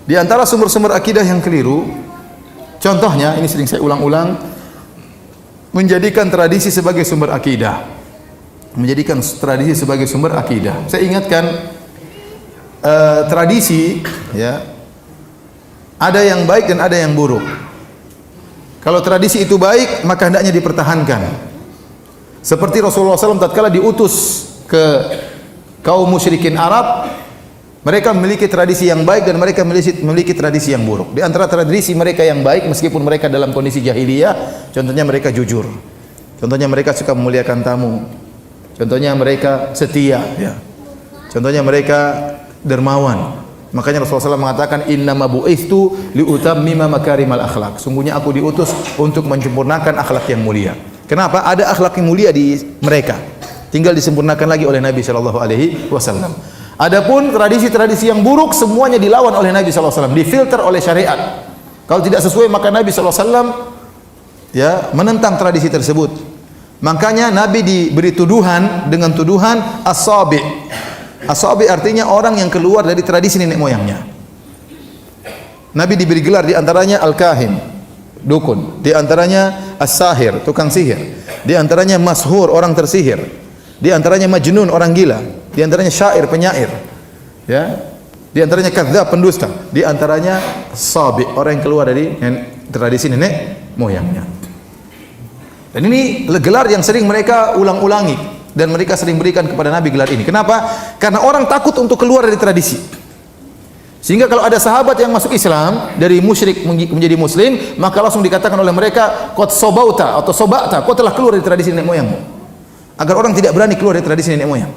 Di antara sumber-sumber akidah yang keliru, contohnya ini sering saya ulang-ulang, menjadikan tradisi sebagai sumber akidah. Menjadikan tradisi sebagai sumber akidah. Saya ingatkan tradisi, ya, ada yang baik dan ada yang buruk. Kalau tradisi itu baik, maka hendaknya dipertahankan. Seperti Rasulullah SAW tatkala diutus ke kaum musyrikin Arab, mereka memiliki tradisi yang baik dan mereka memiliki tradisi yang buruk. Di antara tradisi mereka yang baik, meskipun mereka dalam kondisi jahiliyah, contohnya mereka jujur, contohnya mereka suka memuliakan tamu, contohnya mereka setia, ya. Contohnya mereka dermawan. Makanya Rasulullah SAW mengatakan, innama bu'istu liutammima makarimal akhlak. Sungguhnya aku diutus untuk menyempurnakan akhlak yang mulia. Kenapa? Ada akhlak yang mulia di mereka, tinggal disempurnakan lagi oleh Nabi SAW. Adapun tradisi-tradisi yang buruk semuanya dilawan oleh Nabi SAW, difilter oleh syariat. Kalau tidak sesuai maka Nabi SAW, ya, menentang tradisi tersebut. Makanya Nabi diberi tuduhan dengan tuduhan as-sabi. As-sabi artinya orang yang keluar dari tradisi nenek moyangnya. Nabi diberi gelar di antaranya al-kahin, dukun, di antaranya as-sahir, tukang sihir, di antaranya mashur, orang tersihir, di antaranya majnun, orang gila, di antaranya syair, penyair, ya, di antaranya kadzdzab, pendusta, di antaranya sabi, orang yang keluar dari tradisi nenek moyangnya. Dan ini gelar yang sering mereka ulang-ulangi dan mereka sering berikan kepada Nabi gelar ini. Kenapa? Karena orang takut untuk keluar dari tradisi. Sehingga kalau ada sahabat yang masuk Islam dari musyrik menjadi muslim, maka langsung dikatakan oleh mereka qad sobauta atau sobata, kau telah keluar dari tradisi nenek moyangmu. Agar orang tidak berani keluar dari tradisi nenek moyang.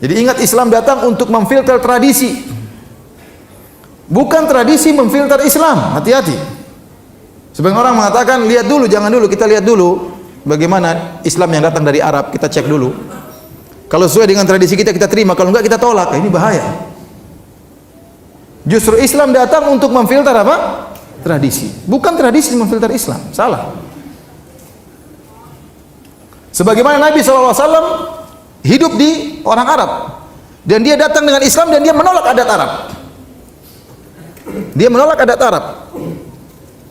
Jadi ingat, Islam datang untuk memfilter tradisi, bukan tradisi memfilter Islam. Hati-hati. Sebagian orang mengatakan, lihat dulu, jangan dulu, kita lihat dulu bagaimana Islam yang datang dari Arab, kita cek dulu. Kalau sesuai dengan tradisi kita, kita terima, kalau enggak kita tolak. Ini bahaya. Justru Islam datang untuk memfilter apa? Tradisi. Bukan tradisi memfilter Islam. Salah. Sebagaimana Nabi SAW hidup di orang Arab, dan dia datang dengan Islam dan dia menolak adat Arab. Dia menolak adat Arab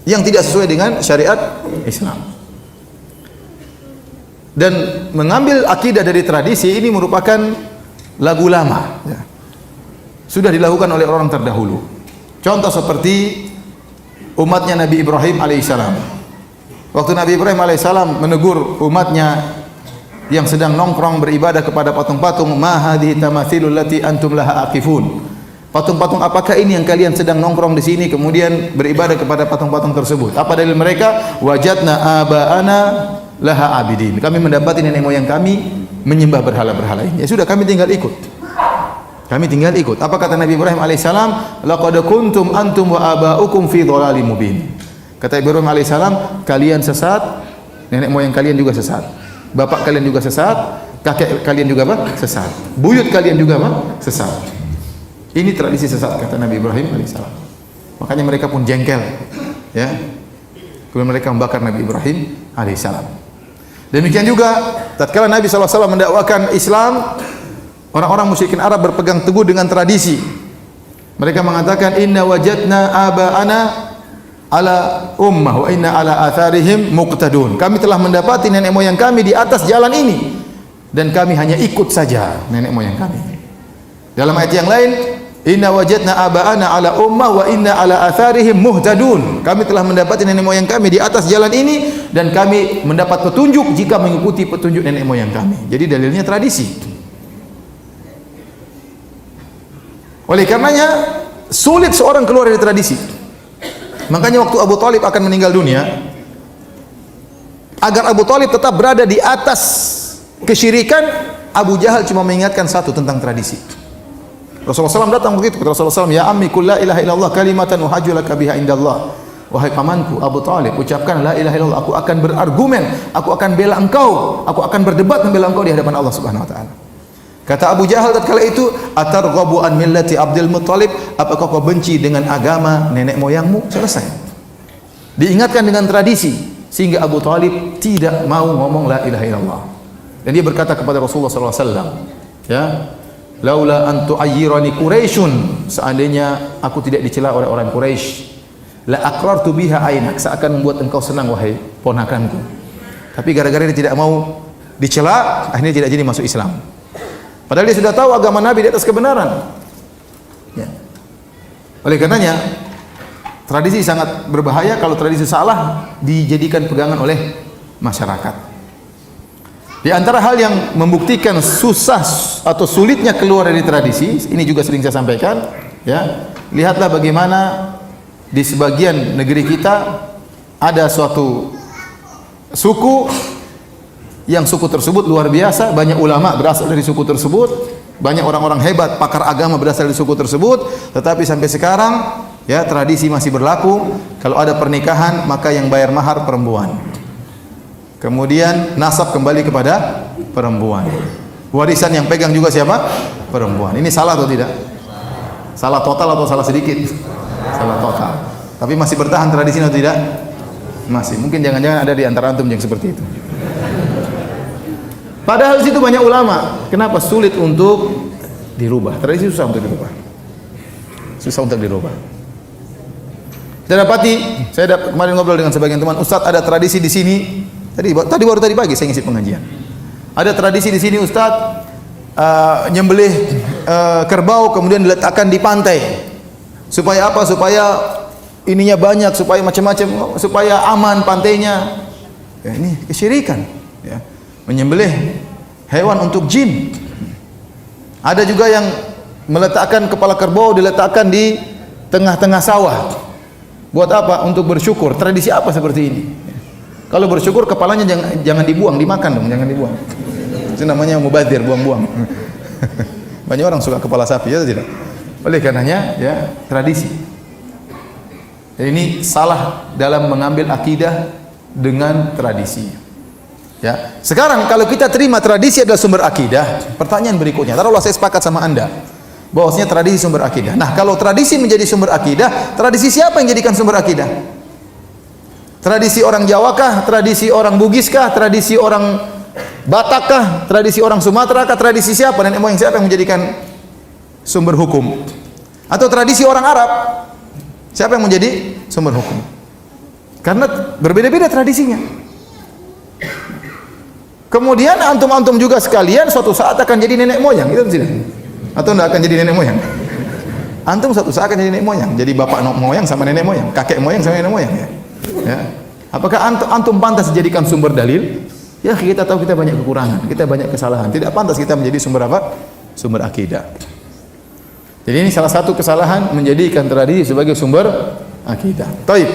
yang tidak sesuai dengan syariat Islam. Dan mengambil akidah dari tradisi ini merupakan lagu lama, ya. Sudah dilakukan oleh orang terdahulu. Contoh seperti umatnya Nabi Ibrahim alaihissalam. Waktu Nabi Ibrahim alaihissalam menegur umatnya yang sedang nongkrong beribadah kepada patung-patung, ma hadhihi tamathilul lati antum laha aqifun. Patung-patung apakah ini yang kalian sedang nongkrong di sini kemudian beribadah kepada patung-patung tersebut? Apa dalil mereka? Wajadna aba'ana laha abidin. Kami mendapati nenek moyang kami menyembah berhala-berhala ini. Ya sudah, kami tinggal ikut. Kami tinggal ikut. Apa kata Nabi Ibrahim alaihissalam? Laqad kuntum antum wa aba'ukum fi dhalalim mubin. Kata Ibrahim alaihissalam, kalian sesat, nenek moyang kalian juga sesat. Bapak kalian juga sesat, kakek kalian juga apa? Sesat. Buyut kalian juga apa? Sesat. Ini tradisi sesat, kata Nabi Ibrahim alaihissalam. Makanya mereka pun jengkel, ya. Kemudian mereka membakar Nabi Ibrahim alaihissalam. Demikian juga tatkala Nabi SAW mendakwakan Islam, orang-orang musyrikin Arab berpegang teguh dengan tradisi. Mereka mengatakan, inna wajadna aba'ana ala ummah wa inna ala atharihim muqtadun. Kami telah mendapati nenek moyang kami di atas jalan ini dan kami hanya ikut saja nenek moyang kami. Dalam ayat yang lain, inna wajadna aba'ana ala ummah wa inna ala atharihim muhtadun. Kami telah mendapati nenek moyang kami di atas jalan ini dan kami mendapat petunjuk jika mengikuti petunjuk nenek moyang kami. Jadi dalilnya tradisi. Oleh karenanya sulit seorang keluar dari tradisi. Makanya waktu Abu Thalib akan meninggal dunia, agar Abu Thalib tetap berada di atas kesyirikan, Abu Jahal cuma mengingatkan satu tentang tradisi. Rasulullah SAW datang begitu, kata Rasulullah SAW, ya ammi qul la ilaha illallah kalimatan uhajju laka biha indallah. Wahai pamanku Abu Thalib, ucapkan la ilaha illallah, aku akan berargumen, aku akan bela engkau, aku akan berdebat membela engkau di hadapan Allah Subhanahu wa taala. Kata Abu Jahal tatkala itu, atarghabu an millati Abdul Muttalib, apakah kau benci dengan agama nenek moyangmu? Selesai. Diingatkan dengan tradisi sehingga Abu Thalib tidak mau ngomong la ilaha illallah. Dan dia berkata kepada Rasulullah SAW, ya, laula an tu'ayyirani Quraisyun, seandainya aku tidak dicela oleh orang Quraisy, la aqrartu biha ainak, seakan membuat engkau senang wahai ponakanku. Tapi gara-gara dia tidak mau dicela, akhirnya tidak jadi masuk Islam. Padahal dia sudah tahu agama Nabi di atas kebenaran. Ya. Oleh karenanya tradisi sangat berbahaya kalau tradisi salah dijadikan pegangan oleh masyarakat. Di antara hal yang membuktikan susah atau sulitnya keluar dari tradisi, ini juga sering saya sampaikan, ya. Lihatlah bagaimana di sebagian negeri kita ada suatu suku yang suku tersebut luar biasa, banyak ulama berasal dari suku tersebut, banyak orang-orang hebat, pakar agama berasal dari suku tersebut, tetapi sampai sekarang ya tradisi masih berlaku, kalau ada pernikahan maka yang bayar mahar perempuan. Kemudian nasab kembali kepada perempuan. Warisan yang pegang juga siapa? Perempuan. Ini salah atau tidak? Salah total atau salah sedikit? Salah total. Tapi masih bertahan tradisi atau tidak? Masih. Mungkin jangan-jangan ada di antara antum yang seperti itu. Padahal di situ banyak ulama. Kenapa sulit untuk dirubah? Tradisi susah untuk dirubah. Susah untuk dirubah. Kita dapati, kemarin ngobrol dengan sebagian teman, Ustaz ada tradisi di sini. Tadi baru tadi pagi saya ngisi pengajian. Ada tradisi di sini Ustaz, nyembelih kerbau kemudian diletakkan di pantai. Supaya apa? Supaya ininya banyak, supaya macam-macam, supaya aman pantainya. Ya, ini kesyirikan. Ya. Menyembelih hewan untuk jin. Ada juga yang meletakkan kepala kerbau diletakkan di tengah-tengah sawah. Buat apa? Untuk bersyukur. Tradisi apa seperti ini? Kalau bersyukur kepalanya jangan dibuang, dimakan dong, jangan dibuang. Itu namanya mubadzir, buang-buang. Banyak orang suka kepala sapi, ya tidak? Oleh karenanya, ya tradisi. Dan ini salah dalam mengambil akidah dengan tradisi. Ya. Sekarang kalau kita terima tradisi adalah sumber akidah, pertanyaan berikutnya, taruhlah saya sepakat sama Anda bahwasanya tradisi sumber akidah. Nah, kalau tradisi menjadi sumber akidah, tradisi siapa yang jadikan sumber akidah? Tradisi orang Jawa kah? Tradisi orang Bugis kah? Tradisi orang Batak kah? Tradisi orang Sumatera kah? Tradisi siapa? Nenek moyang siapa yang menjadikan sumber hukum? Atau tradisi orang Arab? Siapa yang menjadi sumber hukum? Karena berbeda-beda tradisinya. Kemudian antum-antum juga sekalian suatu saat akan jadi nenek moyang, itu tidak? Atau tidak akan jadi nenek moyang? Antum suatu saat akan jadi nenek moyang, jadi bapak moyang sama nenek moyang, kakek moyang sama nenek moyang, ya. Ya. Apakah antum pantas dijadikan sumber dalil? Ya, kita tahu kita banyak kekurangan, kita banyak kesalahan. Tidak pantas kita menjadi sumber apa? Sumber akidah. Jadi ini salah satu kesalahan menjadikan tradisi sebagai sumber akidah. Taib.